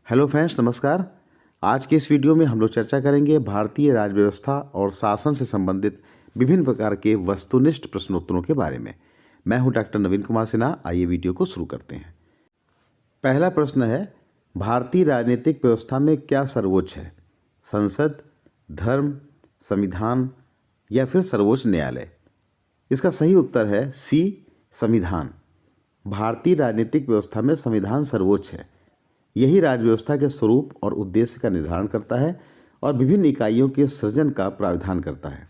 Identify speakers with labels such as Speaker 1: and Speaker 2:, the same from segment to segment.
Speaker 1: Hello friends, नमस्कार। आज के इस वीडियो में हम लोग चर्चा करेंगे भारतीय राज्य व्यवस्था और शासन से संबंधित विभिन्न प्रकार के वस्तुनिष्ठ प्रश्नोत्तरों के बारे में। मैं हूं डॉक्टर नवीन कुमार सिन्हा। आइए वीडियो को शुरू करते हैं। पहला प्रश्न है, भारतीय राजनीतिक व्यवस्था में क्या सर्वोच्च है? संसद, धर्म, संविधान या फिर सर्वोच्च न्यायालय? इसका सही उत्तर है सी, संविधान। भारतीय राजनीतिक व्यवस्था में संविधान सर्वोच्च है। यही राज्य व्यवस्था के स्वरूप और उद्देश्य का निर्धारण करता है और विभिन्न इकाइयों के सृजन का प्रावधान करता है।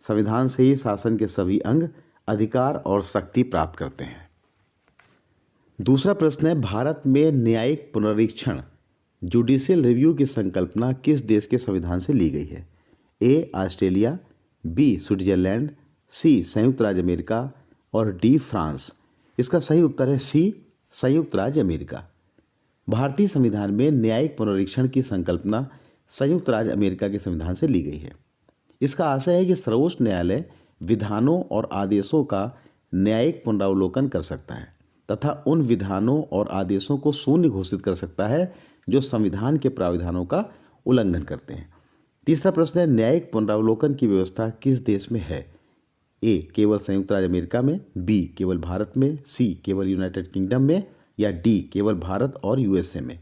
Speaker 1: संविधान से ही शासन के सभी अंग अधिकार और शक्ति प्राप्त करते हैं। दूसरा प्रश्न है, भारत में न्यायिक पुनरीक्षण जुडिशियल रिव्यू की संकल्पना किस देश के संविधान से ली गई है? ए, ऑस्ट्रेलिया, बी, स्विट्जरलैंड, सी, संयुक्त राज्य अमेरिका और डी, फ्रांस। इसका सही उत्तर है सी, संयुक्त राज्य अमेरिका। भारतीय संविधान में न्यायिक पुनरीक्षण की संकल्पना संयुक्त राज्य अमेरिका के संविधान से ली गई है। इसका आशय है कि सर्वोच्च न्यायालय विधानों और आदेशों का न्यायिक पुनरावलोकन कर सकता है तथा उन विधानों और आदेशों को शून्य घोषित कर सकता है जो संविधान के प्रावधानों का उल्लंघन करते हैं। तीसरा प्रश्न है, न्यायिक पुनरावलोकन की व्यवस्था किस देश में है? ए, केवल संयुक्त राज्य अमेरिका में, बी, केवल भारत में, सी, केवल यूनाइटेड किंगडम में या डी, केवल भारत और यूएसए में?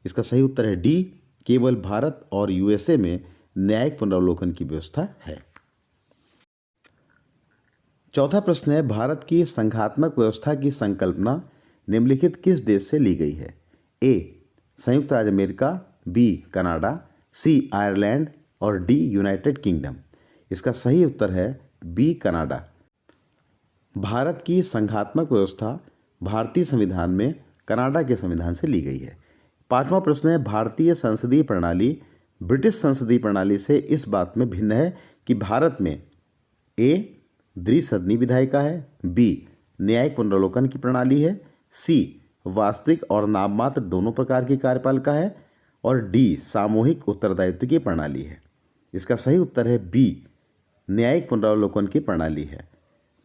Speaker 1: इसका सही उत्तर है डी, केवल भारत और यूएसए में न्यायिक पुनरावलोकन की व्यवस्था है। चौथा प्रश्न है, भारत की संघात्मक व्यवस्था की संकल्पना निम्नलिखित किस देश से ली गई है? ए, संयुक्त राज्य अमेरिका, बी, कनाडा, सी, आयरलैंड और डी, यूनाइटेड किंगडम। इसका सही उत्तर है बी, कनाडा। भारत की संघात्मक व्यवस्था भारतीय संविधान में कनाडा के संविधान से ली गई है। पांचवा प्रश्न है, भारतीय संसदीय प्रणाली ब्रिटिश संसदीय प्रणाली से इस बात में भिन्न है कि भारत में ए, द्विसदनी विधायिका है, बी, न्यायिक पुनरावलोकन की प्रणाली है, सी, वास्तविक और नाममात्र दोनों प्रकार की कार्यपालिका है और डी, सामूहिक उत्तरदायित्व की प्रणाली है। इसका सही उत्तर है बी, न्यायिक पुनरावलोकन की प्रणाली है।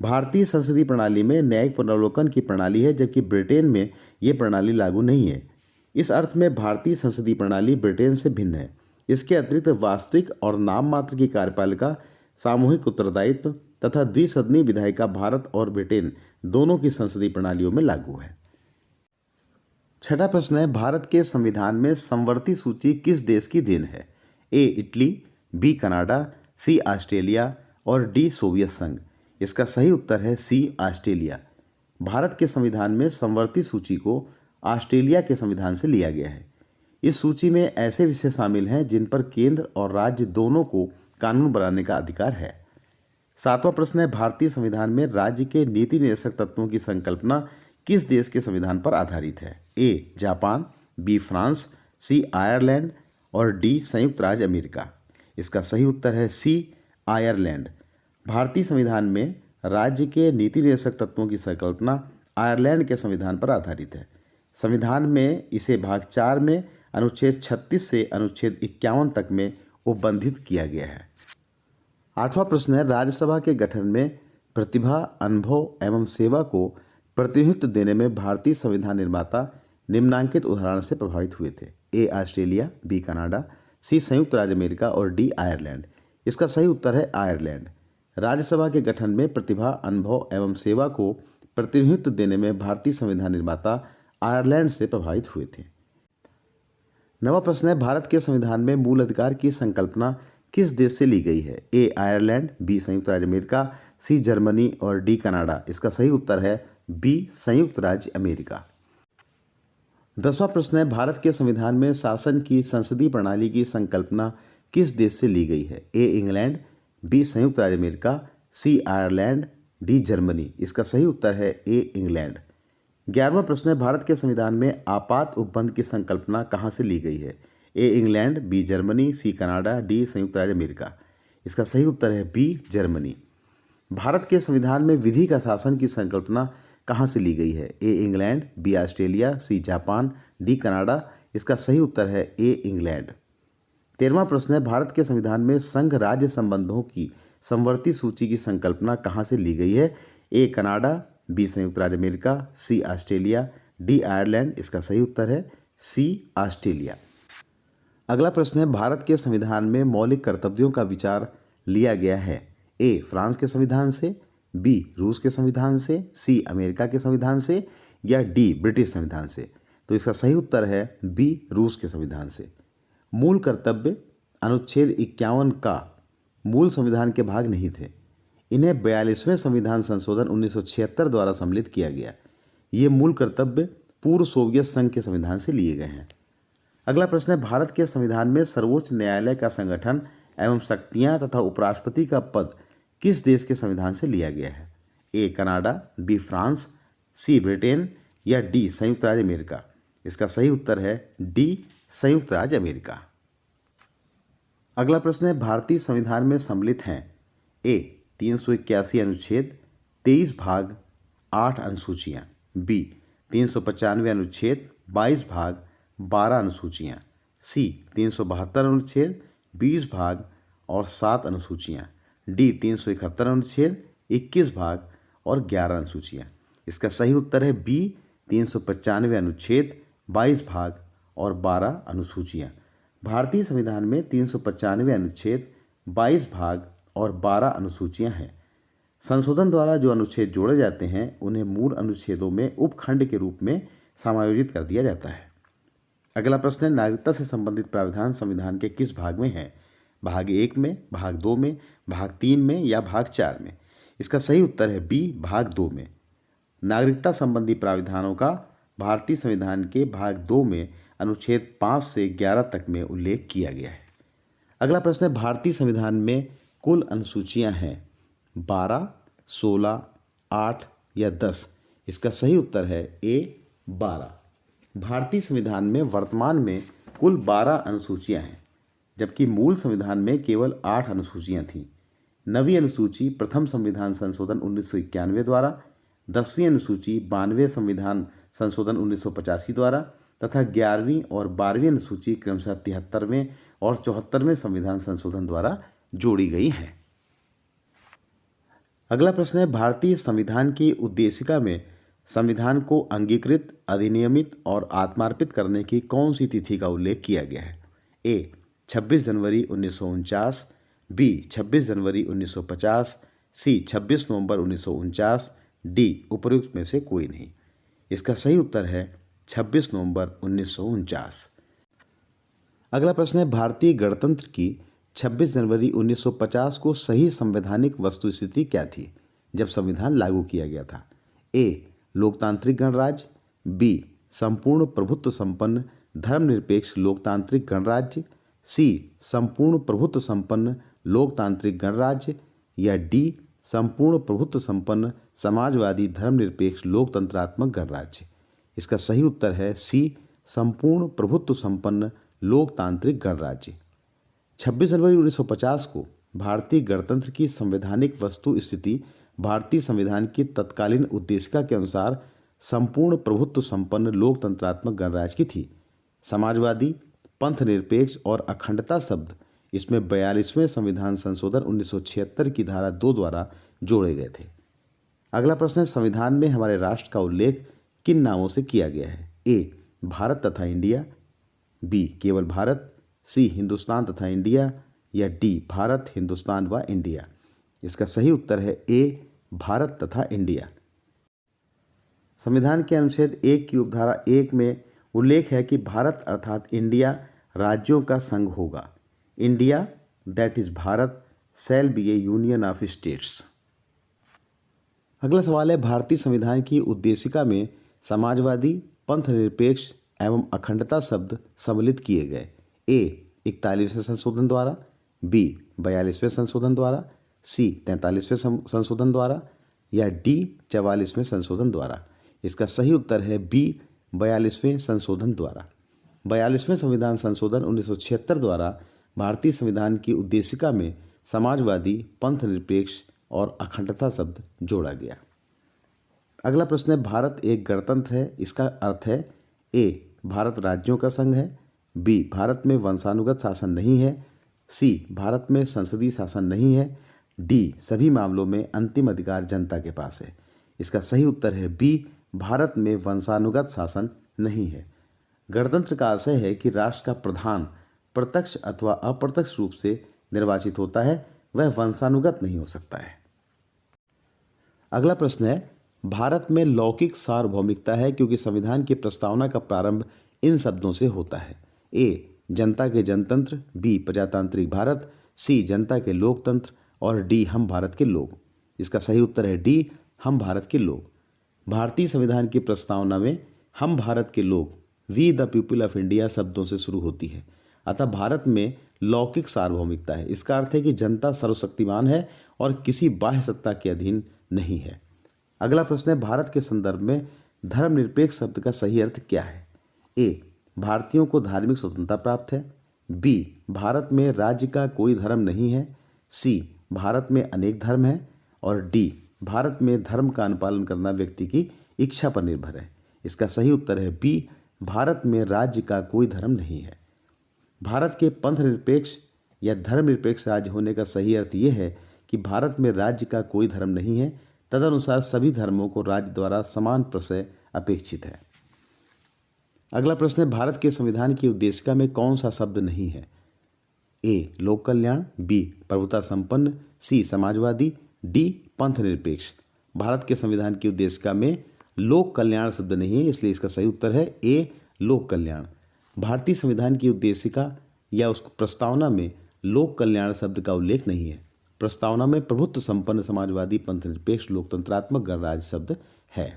Speaker 1: भारतीय संसदीय प्रणाली में न्यायिक पुनरावलोकन की प्रणाली है, जबकि ब्रिटेन में यह प्रणाली लागू नहीं है। इस अर्थ में भारतीय संसदीय प्रणाली ब्रिटेन से भिन्न है। इसके अतिरिक्त वास्तविक और नाम मात्र की कार्यपालिका, सामूहिक उत्तरदायित्व तथा द्विसदनी विधायिका भारत और ब्रिटेन दोनों की संसदीय प्रणालियों में लागू है। छठा प्रश्न है, भारत के संविधान में समवर्ती सूची किस देश की देन है? ए, इटली, बी, कनाडा, सी, ऑस्ट्रेलिया और डी, सोवियत संघ। इसका सही उत्तर है सी, ऑस्ट्रेलिया। भारत के संविधान में समवर्ती सूची को ऑस्ट्रेलिया के संविधान से लिया गया है। इस सूची में ऐसे विषय शामिल हैं जिन पर केंद्र और राज्य दोनों को कानून बनाने का अधिकार है। सातवां प्रश्न है, भारतीय संविधान में राज्य के नीति निर्देशक तत्वों की संकल्पना किस देश के संविधान पर आधारित है? ए, जापान, बी, फ्रांस, सी, आयरलैंड और डी, संयुक्त राज्य अमेरिका। इसका सही उत्तर है सी, आयरलैंड। भारतीय संविधान में राज्य के नीति निर्देशक तत्वों की संकल्पना आयरलैंड के संविधान पर आधारित है। संविधान में इसे भाग 4 में अनुच्छेद 36 से अनुच्छेद 51 तक में उपबंधित किया गया है। आठवां प्रश्न है, राज्यसभा के गठन में प्रतिभा, अनुभव एवं सेवा को प्रतिनिधित्व देने में भारतीय संविधान निर्माता निम्नांकित उदाहरण से प्रभावित हुए थे? ए, ऑस्ट्रेलिया, बी, कनाडा, सी, संयुक्त राज्य अमेरिका और डी, आयरलैंड। इसका सही उत्तर है आयरलैंड। राज्यसभा के गठन में प्रतिभा, अनुभव एवं सेवा को प्रतिनिधित्व देने में भारतीय संविधान निर्माता आयरलैंड से प्रभावित हुए थे। नवा प्रश्न है, भारत के संविधान में मूल अधिकार की संकल्पना किस देश से ली गई है? ए, आयरलैंड, बी, संयुक्त राज्य अमेरिका, सी, जर्मनी और डी, कनाडा। इसका सही उत्तर है बी, संयुक्त राज्य अमेरिका। 10वां प्रश्न है, भारत के संविधान में शासन की संसदीय प्रणाली की संकल्पना किस देश से ली गई है? ए, इंग्लैंड, बी, संयुक्त राज्य अमेरिका, सी, आयरलैंड, डी, जर्मनी। इसका सही उत्तर है ए, इंग्लैंड। 11वां प्रश्न है, भारत के संविधान में आपात उपबंध की संकल्पना कहाँ से ली गई है? ए, इंग्लैंड, बी, जर्मनी, सी, कनाडा, डी, संयुक्त राज्य अमेरिका। इसका सही उत्तर है बी, जर्मनी। भारत के संविधान में विधि का शासन की संकल्पना कहाँ से ली गई है? ए, इंग्लैंड, बी, ऑस्ट्रेलिया, सी, जापान, डी, कनाडा। इसका सही उत्तर है ए, इंग्लैंड। 13वां प्रश्न है, भारत के संविधान में संघ राज्य संबंधों की समवर्ती सूची की संकल्पना कहाँ से ली गई है? ए, कनाडा, बी, संयुक्त राज्य अमेरिका, सी, ऑस्ट्रेलिया, डी, आयरलैंड। इसका सही उत्तर है सी ऑस्ट्रेलिया। अगला प्रश्न है, भारत के संविधान में मौलिक कर्तव्यों का विचार लिया गया है। ए फ्रांस के संविधान से, बी रूस के संविधान से, सी अमेरिका के संविधान से, या डी ब्रिटिश संविधान से। तो इसका सही उत्तर है बी रूस के संविधान से। मूल कर्तव्य अनुच्छेद 51 का मूल संविधान के भाग नहीं थे। इन्हें 42वें संविधान संशोधन 1976 द्वारा सम्मिलित किया गया। ये मूल कर्तव्य पूर्व सोवियत संघ के संविधान से लिए गए हैं। अगला प्रश्न है, भारत के संविधान में सर्वोच्च न्यायालय का संगठन एवं शक्तियां तथा उपराष्ट्रपति का पद किस देश के संविधान से लिया गया है? A Canada, B France, C Britain, या डी संयुक्त राज्य अमेरिका। इसका सही उत्तर है डी संयुक्त राज्य अमेरिका। अगला प्रश्न है, भारतीय संविधान में सम्मिलित हैं ए 381 अनुच्छेद, 23 भाग 8 अनुसूचियां, बी 395 अनुच्छेद, 22 भाग 12 अनुसूचियां, सी 372 अनुच्छेद, 20 भाग और 7 अनुसूचियां, डी 371 अनुच्छेद, 21 भाग और 11 अनुसूचियां। इसका सही उत्तर है बी 395 अनुच्छेद, 22 भाग और 12 अनुसूचियां। भारतीय संविधान में 395 अनुच्छेद, 22 भाग और 12 अनुसूचियां हैं। संशोधन द्वारा जो अनुच्छेद जोड़े जाते हैं उन्हें मूल अनुच्छेदों में उपखंड के रूप में समायोजित कर दिया जाता है। अगला प्रश्न है, नागरिकता से संबंधित प्रावधान संविधान के किस भाग में है? भाग 1 में, भाग 2 में, भाग 3 में या भाग 4 में? इसका सही उत्तर है बी भाग 2 में। नागरिकता संबंधी प्रावधानों का भारतीय संविधान के भाग 2 में अनुच्छेद 5 से 11 तक में उल्लेख किया गया है। अगला प्रश्न है, भारतीय संविधान में कुल अनुसूचियां हैं 12, 16, 8 या 10। इसका सही उत्तर है ए 12। भारतीय संविधान में वर्तमान में कुल 12 अनुसूचियां हैं, जबकि मूल संविधान में केवल 8 अनुसूचियां थीं। नवी अनुसूची प्रथम संविधान संशोधन 1991 द्वारा, 10वीं अनुसूची 92वें संविधान संशोधन 1985 द्वारा तथा 11वीं और 12वीं अनुसूची क्रमशः 73वें और 74वें संविधान संशोधन द्वारा जोड़ी गई हैं। अगला प्रश्न है, भारतीय संविधान की उद्देशिका में संविधान को अंगीकृत, अधिनियमित और आत्मार्पित करने की कौन सी तिथि का उल्लेख किया गया है? ए 26 जनवरी 1949, बी 26 जनवरी 1950, सी 26 नवंबर 1949, डी उपर्युक्त में से कोई नहीं। इसका सही उत्तर है 26 नवंबर 1949। अगला प्रश्न है, भारतीय गणतंत्र की 26 जनवरी 1950 को सही संवैधानिक वस्तुस्थिति क्या थी जब संविधान लागू किया गया था? ए लोकतांत्रिक गणराज्य, बी संपूर्ण प्रभुत्व संपन्न धर्मनिरपेक्ष लोकतांत्रिक गणराज्य, सी संपूर्ण प्रभुत्व संपन्न लोकतांत्रिक गणराज्य, या डी संपूर्ण प्रभुत्व संपन्न समाजवादी धर्मनिरपेक्ष लोकतंत्रात्मक गणराज्य। इसका सही उत्तर है सी संपूर्ण प्रभुत्व संपन्न लोकतांत्रिक गणराज्य। 26 जनवरी 1950 को भारतीय गणतंत्र की संवैधानिक वस्तु स्थिति भारतीय संविधान की तत्कालीन उद्देशिका के अनुसार संपूर्ण प्रभुत्व संपन्न लोकतंत्रात्मक गणराज्य की थी। समाजवादी, पंथ निरपेक्ष और अखंडता शब्द इसमें 42वें संविधान संशोधन 1976 की धारा 2 द्वारा जोड़े गए थे। अगला प्रश्न है, संविधान में हमारे राष्ट्र का उल्लेख किन नामों से किया गया है? ए भारत तथा इंडिया, बी केवल भारत, सी हिंदुस्तान तथा इंडिया, या डी भारत, हिंदुस्तान व इंडिया। इसका सही उत्तर है ए भारत तथा इंडिया। संविधान के अनुच्छेद 1 की उपधारा 1 में उल्लेख है कि भारत अर्थात इंडिया राज्यों का संघ होगा। India that is Bharat shall be A union of states. अगला सवाल है, भारतीय संविधान की उद्देशिका में समाजवादी, पंथ निरपेक्ष एवं अखंडता शब्द सम्मिलित किए गए। ए 41वें संशोधन द्वारा, बी 42वें संशोधन द्वारा, सी 43वें संशोधन द्वारा, या डी 44वें संशोधन द्वारा। इसका सही उत्तर है बी 42वें संशोधन द्वारा। 42वें संविधान संशोधन 1976 द्वारा भारतीय संविधान की उद्देशिका में समाजवादी, पंथ निरपेक्ष और अखंडता शब्द जोड़ा गया। अगला प्रश्न है, भारत एक गणतंत्र है, इसका अर्थ है ए भारत राज्यों का संघ है, बी भारत में वंशानुगत शासन नहीं है, सी भारत में संसदीय शासन नहीं है, डी सभी मामलों में अंतिम अधिकार जनता के पास है। इसका सही उत्तर है बी भारत में वंशानुगत शासन नहीं है। गणतंत्र का आशय है कि राष्ट्र का प्रधान प्रत्यक्ष अथवा अप्रत्यक्ष रूप से निर्वाचित होता है, वह वंशानुगत नहीं हो सकता है। अगला प्रश्न है, भारत में लौकिक सार्वभौमिकता है क्योंकि संविधान की प्रस्तावना का प्रारंभ इन शब्दों से होता है। ए, जनता के जनतंत्र, बी, प्रजातांत्रिक भारत, सी, जनता के लोकतंत्र और डी, हम भारत के लोग। इसका सही उत्तर है डी, हम भारत के लोग। भारतीय संविधान की प्रस्तावना में हम भारत के लोग, we the people of India शब्दों से शुरू होती है। अतः भारत में लौकिक सार्वभौमिकता है। इसका अर्थ है कि जनता सर्वशक्तिमान है और किसी बाह्य सत्ता के अधीन नहीं है। अगला प्रश्न है, भारत के संदर्भ में धर्मनिरपेक्ष शब्द का सही अर्थ क्या है। ए, भारतीयों को धार्मिक स्वतंत्रता प्राप्त है। बी, भारत में राज्य का कोई धर्म नहीं है। सी, भारत में अनेक धर्म हैं। और डी, भारत में धर्म का अनुपालन करना व्यक्ति की इच्छा पर निर्भर है। इसका सही उत्तर है बी, भारत में राज्य का कोई धर्म नहीं है। भारत के पंथ निरपेक्ष या धर्मनिरपेक्ष राज्य होने का सही अर्थ यह है कि भारत में राज्य का कोई धर्म नहीं है, तदनुसार सभी धर्मों को राज्य द्वारा समान प्रशय अपेक्षित है। अगला प्रश्न है, भारत के संविधान की उद्देशिका में कौन सा शब्द नहीं है। ए, लोक कल्याण, बी, प्रभुता संपन्न, सी, समाजवादी, डी, पंथ निरपेक्ष। भारत के संविधान की उद्देशिका में लोक कल्याण शब्द नहीं है, इसलिए इसका सही उत्तर है ए, लोक कल्याण। भारतीय संविधान की उद्देशिका या उस प्रस्तावना में लोक कल्याण शब्द का उल्लेख नहीं है। प्रस्तावना में प्रभुत्व संपन्न, समाजवादी, पंथ निरपेक्ष, लोकतंत्रात्मक, गणराज्य शब्द है।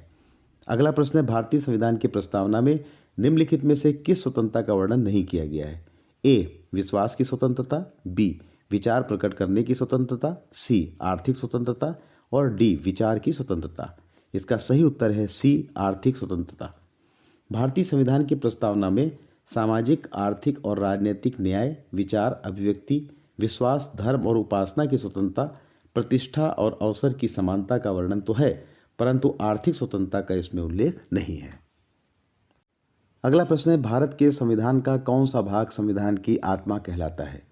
Speaker 1: अगला प्रश्न है, भारतीय संविधान की प्रस्तावना में निम्नलिखित में से किस स्वतंत्रता का वर्णन नहीं किया गया है। ए, विश्वास की स्वतंत्रता, बी, विचार प्रकट करने की स्वतंत्रता, सी, आर्थिक स्वतंत्रता और डी, विचार की स्वतंत्रता। इसका सही उत्तर है सी, आर्थिक स्वतंत्रता। भारतीय संविधान की प्रस्तावना में सामाजिक, आर्थिक और राजनीतिक न्याय, विचार, अभिव्यक्ति, विश्वास, धर्म और उपासना की स्वतंत्रता, प्रतिष्ठा और अवसर की समानता का वर्णन तो है, परंतु आर्थिक स्वतंत्रता का इसमें उल्लेख नहीं है। अगला प्रश्न है, भारत के संविधान का कौन सा भाग संविधान की आत्मा कहलाता है।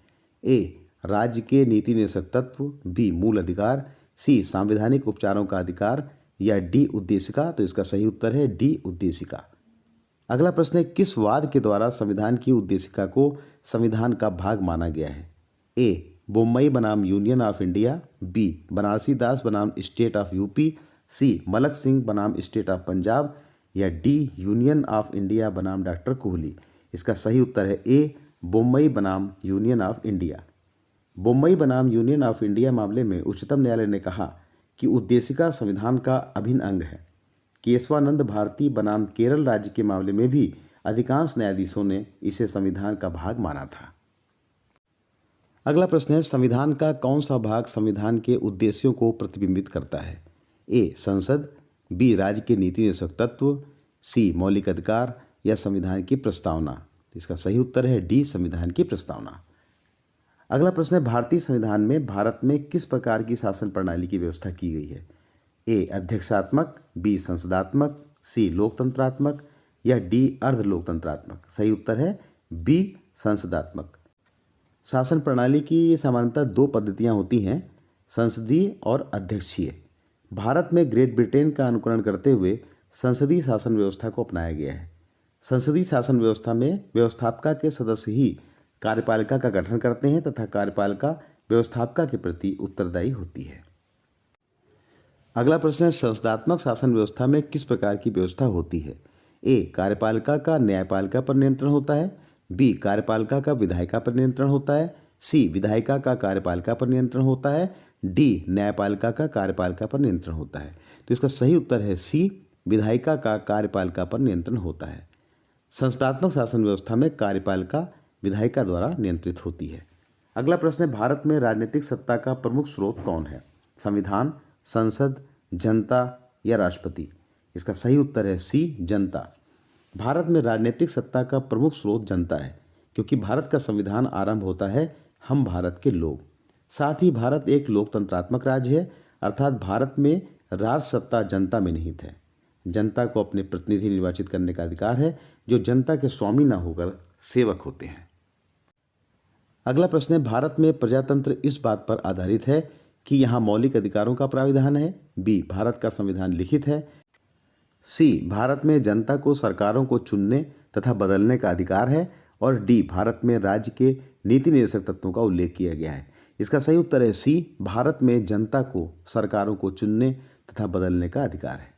Speaker 1: ए, राज्य के नीति निर्देशक तत्व, बी, मूल अधिकार, सी, संवैधानिक उपचारों का अधिकार या डी, उद्देशिका। तो इसका सही उत्तर है डी, उद्देशिका। अगला प्रश्न है, किस वाद के द्वारा संविधान की उद्देशिका को संविधान का भाग माना गया है। ए, बम्बई बनाम union of India, B, Banarasi Das बनाम state of UP, C, Malak Singh बनाम स्टेट ऑफ पंजाब या डी, यूनियन ऑफ इंडिया बनाम डॉक्टर कोहली। इसका सही उत्तर है ए, बम्बई बनाम यूनियन ऑफ इंडिया। बम्बई बनाम यूनियन ऑफ इंडिया मामले में उच्चतम न्यायालय ने कहा कि उद्देशिका संविधान का अभिन्न अंग है। केशवानंद भारती बनाम केरल राज्य के मामले में भी अधिकांश न्यायाधीशों ने इसे संविधान का भाग माना था। अगला प्रश्न है, संविधान का कौन सा भाग संविधान के उद्देश्यों को प्रतिबिंबित करता है। ए, संसद, बी, राज्य के नीति निर्देशक तत्व, सी, मौलिक अधिकार या संविधान की प्रस्तावना। इसका सही उत्तर है डी, संविधान की प्रस्तावना। अगला प्रश्न है, भारतीय संविधान में भारत में किस प्रकार की शासन प्रणाली की व्यवस्था की गई है। ए, अध्यक्षात्मक, बी, संसदात्मक, सी, लोकतंत्रात्मक या डी, अर्ध लोकतंत्रात्मक। सही उत्तर है बी, संसदात्मक। शासन प्रणाली की सामान्यतः दो पद्धतियां होती हैं, संसदीय और अध्यक्षीय। भारत में ग्रेट ब्रिटेन का अनुकरण करते हुए संसदीय शासन व्यवस्था को अपनाया गया है। संसदीय शासन व्यवस्था में व्यवस्थापिका के सदस्य ही कार्यपालिका का गठन करते हैं तथा कार्यपालिका व्यवस्थापिका के प्रति उत्तरदायी होती है। अगला प्रश्न है, संसदात्मक शासन व्यवस्था में किस प्रकार की व्यवस्था होती है। ए, कार्यपालिका का न्यायपालिका पर नियंत्रण होता है, बी, कार्यपालिका का विधायिका पर नियंत्रण होता है, सी, विधायिका का कार्यपालिका पर नियंत्रण होता है, डी, न्यायपालिका का कार्यपालिका पर नियंत्रण होता है। तो इसका सही उत्तर है सी, विधायिका का कार्यपालिका पर नियंत्रण होता है। संसदात्मक शासन व्यवस्था में कार्यपालिका विधायिका द्वारा नियंत्रित होती है। अगला प्रश्न है, भारत में राजनीतिक सत्ता का प्रमुख स्रोत कौन है। संविधान, संसद, जनता या राष्ट्रपति। इसका सही उत्तर है सी, जनता। भारत में राजनीतिक सत्ता का प्रमुख स्रोत जनता है, क्योंकि भारत का संविधान आरंभ होता है हम भारत के लोग। साथ ही भारत एक लोकतंत्रात्मक राज्य है, अर्थात भारत में राज सत्ता जनता में निहित है। जनता को अपने प्रतिनिधि निर्वाचित करने का अधिकार है, जो जनता के स्वामी न होकर सेवक होते हैं। अगला प्रश्न है, भारत में प्रजातंत्र इस बात पर आधारित है कि यहाँ मौलिक अधिकारों का प्राविधान है, बी, भारत का संविधान लिखित है, सी, भारत में जनता को सरकारों को चुनने तथा बदलने का अधिकार है। और डी, भारत में राज्य के नीति निर्देशक तत्वों का उल्लेख किया गया है। इसका सही उत्तर है सी, भारत में जनता को सरकारों को चुनने तथा बदलने का अधिकार है।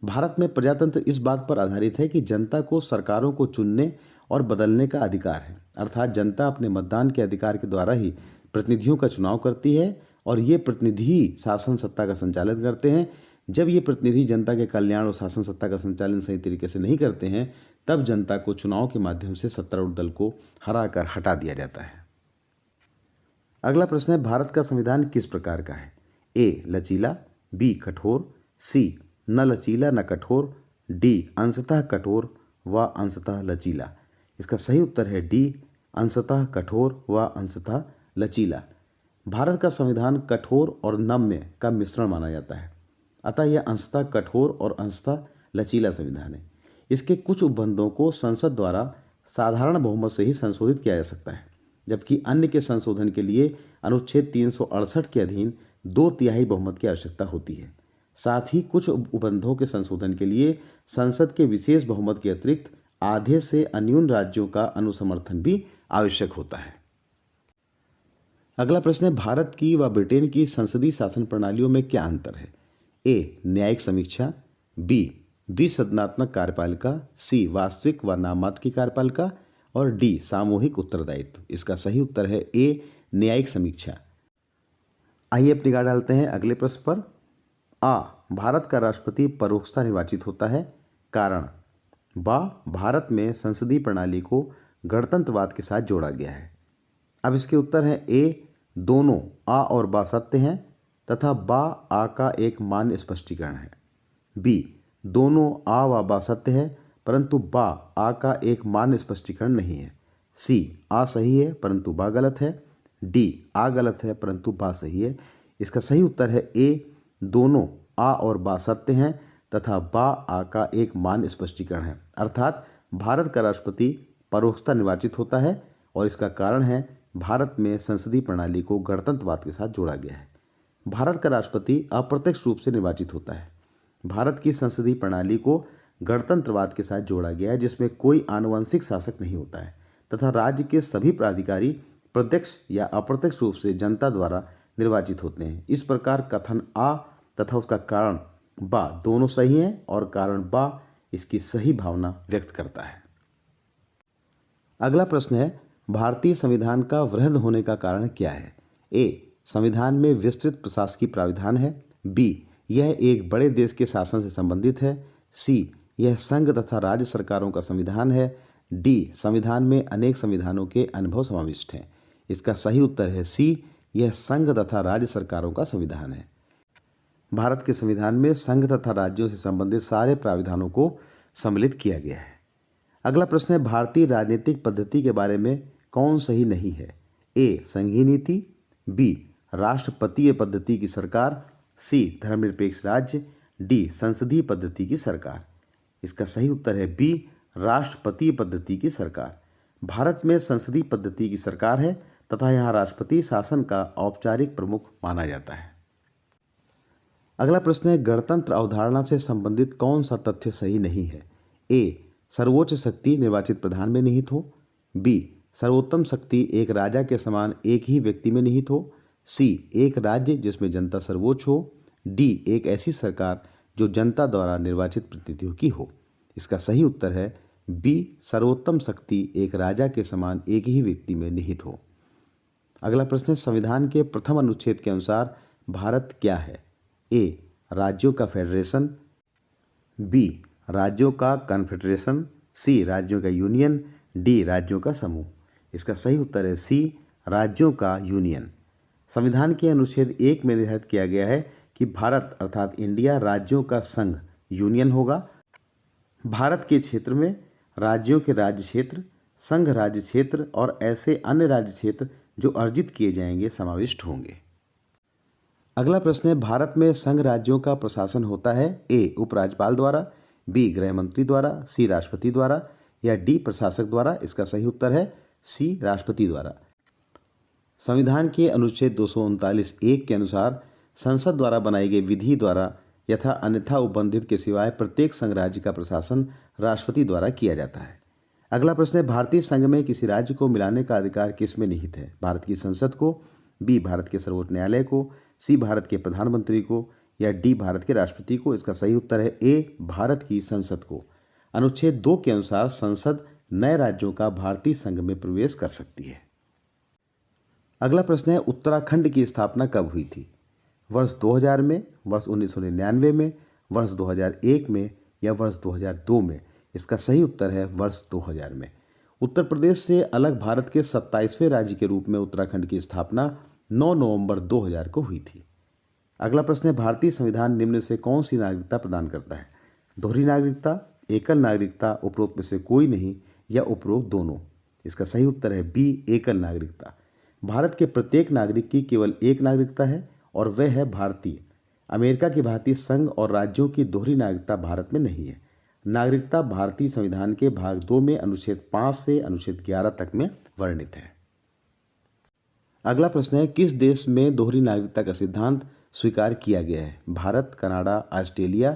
Speaker 1: भारत में प्रजातंत्र इस बात पर आधारित है कि जनता को सरकारों को चुनने और बदलने का अधिकार है, अर्थात जनता अपने मतदान के अधिकार के द्वारा ही प्रतिनिधियों का चुनाव करती है और ये प्रतिनिधि ही शासन सत्ता का संचालन करते हैं। जब ये प्रतिनिधि जनता के कल्याण और शासन सत्ता का संचालन सही तरीके से नहीं करते हैं, तब जनता को चुनाव के माध्यम से सत्तारूढ़ दल को हराकर हटा दिया जाता है। अगला प्रश्न है, भारत का संविधान किस प्रकार का है? ए, लचीला, बी, कठोर, सी, न लचीला न कठोर, डी, अंशतः कठोर व अंशतः लचीला। इसका सही उत्तर है डी, अंशतः कठोर व अंशतः लचीला। भारत का संविधान कठोर और नम्य का मिश्रण माना जाता है, अतः यह अंशतः कठोर और अंशतः लचीला संविधान है। इसके कुछ उपबंधों को संसद द्वारा साधारण बहुमत से ही संशोधित किया जा सकता है, जबकि अन्य के संशोधन के लिए अनुच्छेद 368 के अधीन 2/3 बहुमत की आवश्यकता होती है। साथ ही कुछ उपबंधों के संशोधन के लिए संसद के विशेष बहुमत के अतिरिक्त आधे से अन्यून राज्यों का अनुसमर्थन भी आवश्यक होता है। अगला प्रश्न है, भारत की व ब्रिटेन की संसदीय शासन प्रणालियों में क्या अंतर है? ए, न्यायिक समीक्षा, बी, द्विसदनात्मक कार्यपालिका, सी, वास्तविक व नाममात्र की कार्यपालिका और डी, सामूहिक उत्तरदायित्व। इसका सही उत्तर है ए, न्यायिक समीक्षा। आइए अब निगाह डालते हैं अगले प्रश्न पर। आ, भारत का राष्ट्रपति परोक्षता निर्वाचित होता है, कारण। बा, भारत में संसदीय प्रणाली को गणतंत्रवाद के साथ जोड़ा गया है। अब इसके उत्तर हैं ए, दोनों आ और बा सत्य हैं तथा बा आ का एक मान्य स्पष्टीकरण है। बी, दोनों आ व बा सत्य है परंतु बा आ का एक मान्य स्पष्टीकरण नहीं है। सी, आ सही है परंतु बा गलत है। डी, आ गलत है परंतु बा सही है। इसका सही उत्तर है ए, दोनों आ और बा सत्य हैं तथा बा आ का एक मान्य स्पष्टीकरण है, अर्थात भारत का राष्ट्रपति परोक्षता निर्वाचित होता है और इसका कारण है भारत में संसदीय प्रणाली को गणतंत्रवाद के साथ जोड़ा गया है। भारत का राष्ट्रपति अप्रत्यक्ष रूप से निर्वाचित होता है। भारत की संसदीय प्रणाली को गणतंत्रवाद के साथ जोड़ा गया है, जिसमें कोई आनुवंशिक शासक नहीं होता है तथा राज्य के सभी प्राधिकारी प्रत्यक्ष या अप्रत्यक्ष रूप से जनता द्वारा निर्वाचित होते हैं। इस प्रकार कथन आ तथा उसका कारण बा दोनों सही हैं और कारण बा इसकी सही भावना व्यक्त करता है। अगला प्रश्न है, भारतीय संविधान का वृहद होने का कारण क्या है? ए, संविधान में विस्तृत प्रशासकीय प्राविधान है। बी, यह एक बड़े देश के शासन से संबंधित है। सी, यह संघ तथा राज्य सरकारों का संविधान है। डी, संविधान में अनेक संविधानों के अनुभव समाविष्ट हैं। इसका सही उत्तर है सी, यह संघ तथा राज्य सरकारों का संविधान है। भारत के संविधान में संघ तथा राज्यों से संबंधित सारे प्राविधानों को सम्मिलित किया गया है। अगला प्रश्न है, भारतीय राजनीतिक पद्धति के बारे में कौन सही नहीं है? ए, संघीय नीति, बी, राष्ट्रपतीय पद्धति की सरकार, सी, धर्मनिरपेक्ष राज्य, डी, संसदीय पद्धति की सरकार। इसका सही उत्तर है बी, राष्ट्रपतीय पद्धति की सरकार। भारत में संसदीय पद्धति की सरकार है तथा यहाँ राष्ट्रपति शासन का औपचारिक प्रमुख माना जाता है। अगला प्रश्न है, गणतंत्र अवधारणा से संबंधित कौन सा तथ्य सही नहीं है? ए, सर्वोच्च शक्ति निर्वाचित प्रधान में निहित हो। बी, सर्वोत्तम शक्ति एक राजा के समान एक ही व्यक्ति में निहित हो। सी, एक राज्य जिसमें जनता सर्वोच्च हो। डी, एक ऐसी सरकार जो जनता द्वारा निर्वाचित प्रतिनिधियों की हो। इसका सही उत्तर है बी, सर्वोत्तम शक्ति एक राजा के समान एक ही व्यक्ति में निहित हो। अगला प्रश्न है, संविधान के प्रथम अनुच्छेद के अनुसार भारत क्या है? ए, राज्यों का फेडरेशन, बी, राज्यों का कन्फेडरेशन, सी, राज्यों का यूनियन, डी, राज्यों का समूह। इसका सही उत्तर है सी, राज्यों का यूनियन। संविधान के अनुच्छेद 1 में निर्धारित किया गया है कि भारत अर्थात इंडिया राज्यों का संघ यूनियन होगा। भारत के क्षेत्र में राज्यों के राज्य क्षेत्र, संघ राज्य क्षेत्र और ऐसे अन्य राज्य क्षेत्र जो अर्जित किए जाएंगे समाविष्ट होंगे। अगला प्रश्न है, भारत में संघ राज्यों का प्रशासन होता है ए, उपराज्यपाल द्वारा, बी, गृह मंत्री द्वारा, सी, राष्ट्रपति द्वारा या डी, प्रशासक द्वारा। इसका सही उत्तर है सी, राष्ट्रपति द्वारा। संविधान के अनुच्छेद 239(1) के अनुसार संसद द्वारा बनाई गई विधि द्वारा यथा अन्यथा उपबंधित के सिवाय प्रत्येक संघ राज्य का प्रशासन राष्ट्रपति द्वारा किया जाता है। अगला प्रश्न है, भारतीय संघ में किसी राज्य को मिलाने का अधिकार किसमें निहित है? भारत की संसद को, बी भारत के सर्वोच्च न्यायालय को, सी भारत के प्रधानमंत्री को, या डी भारत के राष्ट्रपति को? इसका सही उत्तर है ए भारत की संसद को। अनुच्छेद 2 के अनुसार संसद नए राज्यों का भारतीय संघ में प्रवेश कर सकती है। अगला प्रश्न है, उत्तराखंड की स्थापना कब हुई थी? वर्ष 2000 में, वर्ष 1999 में, वर्ष 2001 में, या वर्ष 2002 में? इसका सही उत्तर है वर्ष 2000 में। उत्तर प्रदेश से अलग भारत के 27वें राज्य के रूप में उत्तराखंड की स्थापना 9 नवंबर 2000 को हुई थी। अगला प्रश्न है, भारतीय संविधान निम्न से कौन सी नागरिकता प्रदान करता है? दोहरी नागरिकता, एकल नागरिकता, उपरोक्त में से कोई नहीं, या उपरोक्त दोनों? इसका सही उत्तर है बी एकल नागरिकता। भारत के प्रत्येक नागरिक की केवल एक नागरिकता है और वह है भारतीय। अमेरिका की भांति संघ और राज्यों की दोहरी नागरिकता भारत में नहीं है। नागरिकता भारतीय संविधान के भाग 2 में अनुच्छेद 5 से अनुच्छेद 11 तक में वर्णित है। अगला प्रश्न है, किस देश में दोहरी नागरिकता का सिद्धांत स्वीकार किया गया है? भारत, कनाडा, ऑस्ट्रेलिया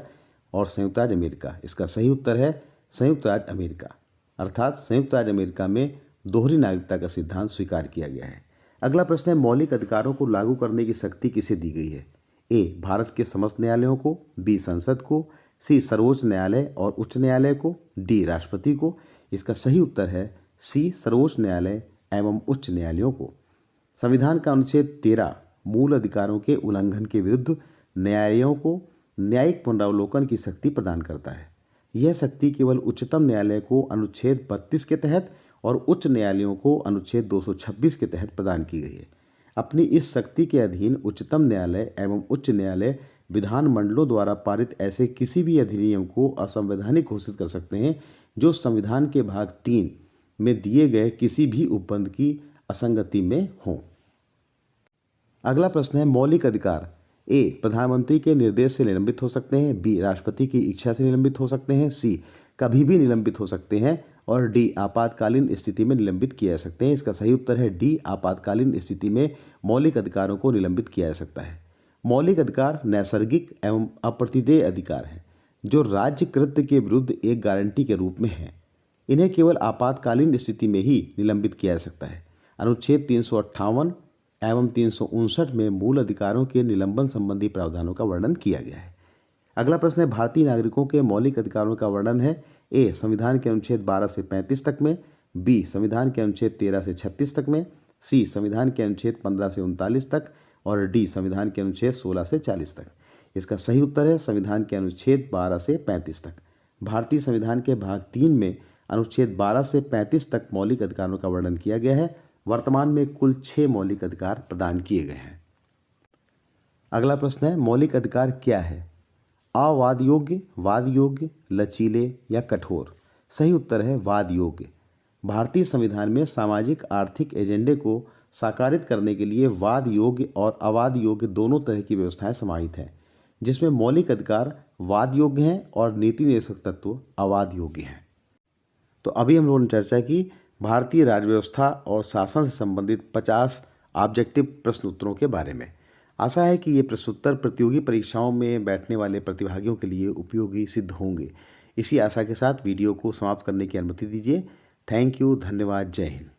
Speaker 1: और संयुक्त राज्य अमेरिका? इसका सही उत्तर है संयुक्त राज्य अमेरिका। अर्थात संयुक्त राज्य अमेरिका में दोहरी नागरिकता का सिद्धांत स्वीकार किया गया है। अगला प्रश्न है, मौलिक अधिकारों को लागू करने की शक्ति किसे दी गई है? ए भारत के समस्त न्यायालयों को, बी संसद को, सी सर्वोच्च न्यायालय और उच्च न्यायालय को, डी राष्ट्रपति को? इसका सही उत्तर है सी सर्वोच्च न्यायालय एवं उच्च न्यायालयों को। संविधान का अनुच्छेद 13 मूल अधिकारों के उल्लंघन के विरुद्ध न्यायालयों को न्यायिक पुनरावलोकन की शक्ति प्रदान करता है। यह शक्ति केवल उच्चतम न्यायालय को अनुच्छेद 32 के तहत और उच्च न्यायालयों को अनुच्छेद 226 के तहत प्रदान की गई है। अपनी इस शक्ति के अधीन उच्चतम न्यायालय एवं उच्च न्यायालय विधान मंडलों द्वारा पारित ऐसे किसी भी अधिनियम को असंवैधानिक घोषित कर सकते हैं जो संविधान के भाग 3 में दिए गए किसी भी उपबंध की असंगति में हो। अगला प्रश्न है, मौलिक अधिकार ए प्रधानमंत्री के निर्देश से निलंबित हो सकते हैं, बी राष्ट्रपति की इच्छा से निलंबित हो सकते हैं, सी कभी भी निलंबित हो सकते हैं, और डी आपातकालीन स्थिति में निलंबित किए जा सकते हैं। इसका सही उत्तर है डी आपातकालीन स्थिति में मौलिक अधिकारों को निलंबित किया जा सकता है। मौलिक अधिकार नैसर्गिक एवं अप्रतिदेय अधिकार हैं जो राज्य कृत्य के विरुद्ध एक गारंटी के रूप में है। इन्हें केवल आपातकालीन स्थिति में ही निलंबित किया जा सकता है। अनुच्छेद 358 एवं 359 में मूल अधिकारों के निलंबन संबंधी प्रावधानों का वर्णन किया गया है। अगला प्रश्न है, भारतीय नागरिकों के मौलिक अधिकारों का वर्णन है ए संविधान के अनुच्छेद 12 से 35 तक में, बी संविधान के अनुच्छेद 13 से 36 तक में, सी संविधान के अनुच्छेद 15 से 39 तक, और डी संविधान के अनुच्छेद 16 से 40 तक। इसका सही उत्तर है संविधान के अनुच्छेद 12 से 35 तक। भारतीय संविधान के भाग 3 में अनुच्छेद 12 से 35 तक मौलिक अधिकारों का वर्णन किया गया है। वर्तमान में कुल 6 मौलिक अधिकार प्रदान किए गए हैं। अगला प्रश्न है, मौलिक अधिकार क्या है? अवाद योग्य, वाद योग्य, लचीले या कठोर? सही उत्तर है वाद योग्य। भारतीय संविधान में सामाजिक आर्थिक एजेंडे को साकारित करने के लिए वाद योग्य और अवाद योग्य दोनों तरह की व्यवस्थाएं समाहित हैं, जिसमें मौलिक अधिकार वाद योग्य हैं और नीति निर्देशक तत्व अवाद योग्य हैं। तो अभी हम लोगों ने चर्चा की भारतीय राज्य व्यवस्था और शासन से संबंधित 50 ऑब्जेक्टिव प्रश्न उत्तरों के बारे में। आशा है कि ये प्रश्नोत्तर प्रतियोगी परीक्षाओं में बैठने वाले प्रतिभागियों के लिए उपयोगी सिद्ध होंगे। इसी आशा के साथ वीडियो को समाप्त करने की अनुमति दीजिए। थैंक यू, धन्यवाद, जय हिंद।